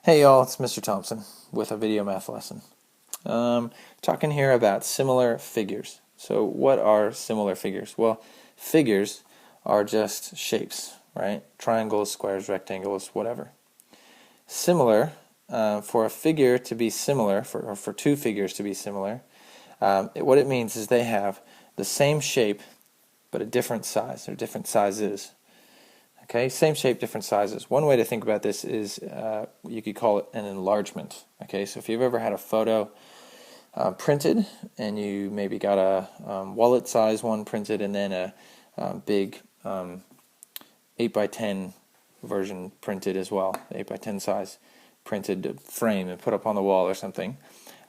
Hey y'all, it's Mr. Thompson with a video math lesson. Talking here about similar figures. So what are similar figures? Well, figures are just shapes, right? Triangles, squares, rectangles, whatever. Similar, for a figure to be similar, or for two figures to be similar, what it means is they have the same shape but a different size, or different sizes. Okay, same shape, different sizes. One way to think about this is you could call it an enlargement. Okay, so if you've ever had a photo printed and you maybe got a wallet size one printed and then a big 8 by 10 version printed as well, 8 by 10 size printed frame and put up on the wall or something,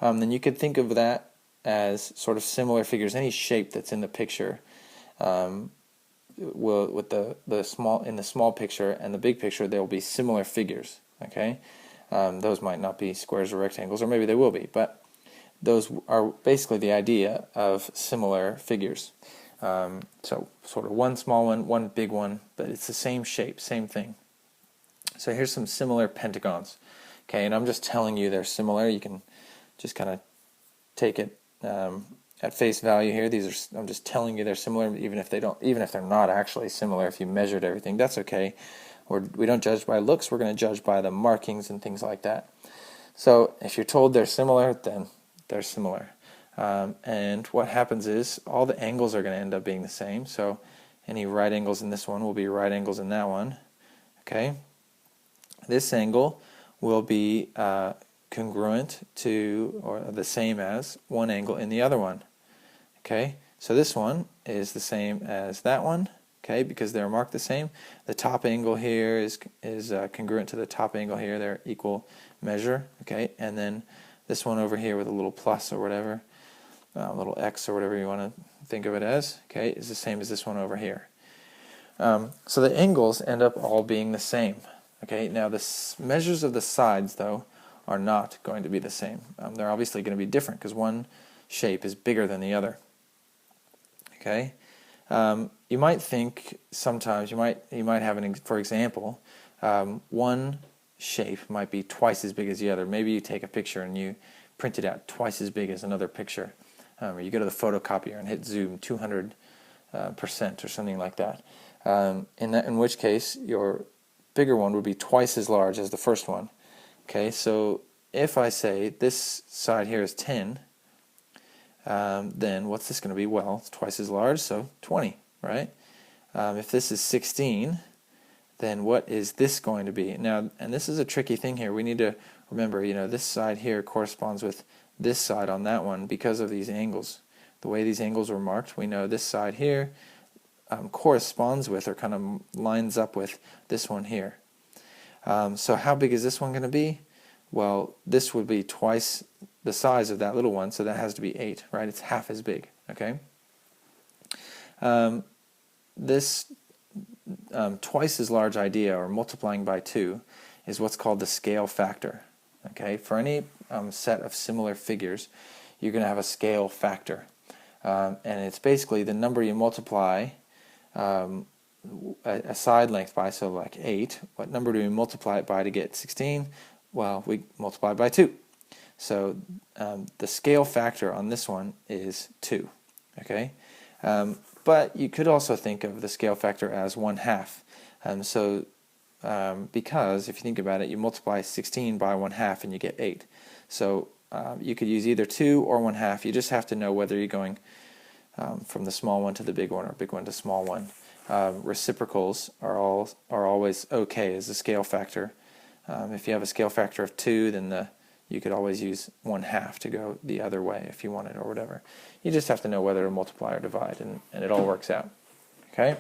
then you could think of that as sort of similar figures. Any shape that's in the picture will, with the small picture and the big picture, there will be similar figures. Okay, those might not be squares or rectangles, or maybe they will be, but those are basically the idea of similar figures. So sort of one small one, one big one, but it's the same shape, same thing. So here's some similar pentagons. Okay, and I'm just telling you they're similar. You can just kind of take it at face value here. These are, I'm just telling you they're similar, even if they're not actually similar. If you measured everything, that's okay. We don't judge by looks. We're going to judge by the markings and things like that. So if you're told they're similar, then they're similar. And what happens is all the angles are going to end up being the same. So any right angles in this one will be right angles in that one. Okay. This angle will be congruent to, or the same as, one angle in the other one. Okay, so this one is the same as that one, okay, because they're marked the same. The top angle here is congruent to the top angle here. They're equal measure, okay, and then this one over here with a little plus or whatever, a little x or whatever you want to think of it as, okay, is the same as this one over here. So the angles end up all being the same. Okay, now the measures of the sides, though, are not going to be the same. They're obviously going to be different because one shape is bigger than the other. Okay, you might think sometimes you might have for example, one shape might be twice as big as the other. Maybe you take a picture and you print it out twice as big as another picture, or you go to the photocopier and hit zoom 200% or something like that. In which case your bigger one would be twice as large as the first one. Okay, so if I say this side here is 10, then what's this going to be? Well, it's twice as large, so 20, right? If this is 16, then what is this going to be? Now, and this is a tricky thing here. We need to remember, this side here corresponds with this side on that one because of these angles. The way these angles were marked, we know this side here corresponds with, or kind of lines up with, this one here. So how big is this one going to be? Well, this would be twice the size of that little one, so that has to be 8, right? It's half as big, okay? This twice as large idea, or multiplying by 2, is what's called the scale factor, okay? For any set of similar figures, you're going to have a scale factor. And it's basically the number you multiply a side length by, so like 8. What number do we multiply it by to get 16? Well, we multiply by 2. So the scale factor on this one is 2. Okay, but you could also think of the scale factor as 1/2. Because if you think about it, you multiply 16 by 1/2 and you get 8. So you could use either 2 or 1/2. You just have to know whether you're going from the small one to the big one, or big one to small one. Reciprocals are always okay as a scale factor. If you have a scale factor of 2, then you could always use 1/2 to go the other way if you wanted, or whatever. You just have to know whether to multiply or divide, and it all works out. Okay?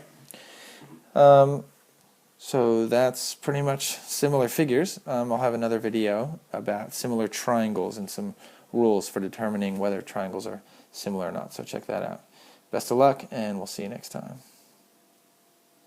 So that's pretty much similar figures. I'll have another video about similar triangles and some rules for determining whether triangles are similar or not, so check that out. Best of luck, and we'll see you next time.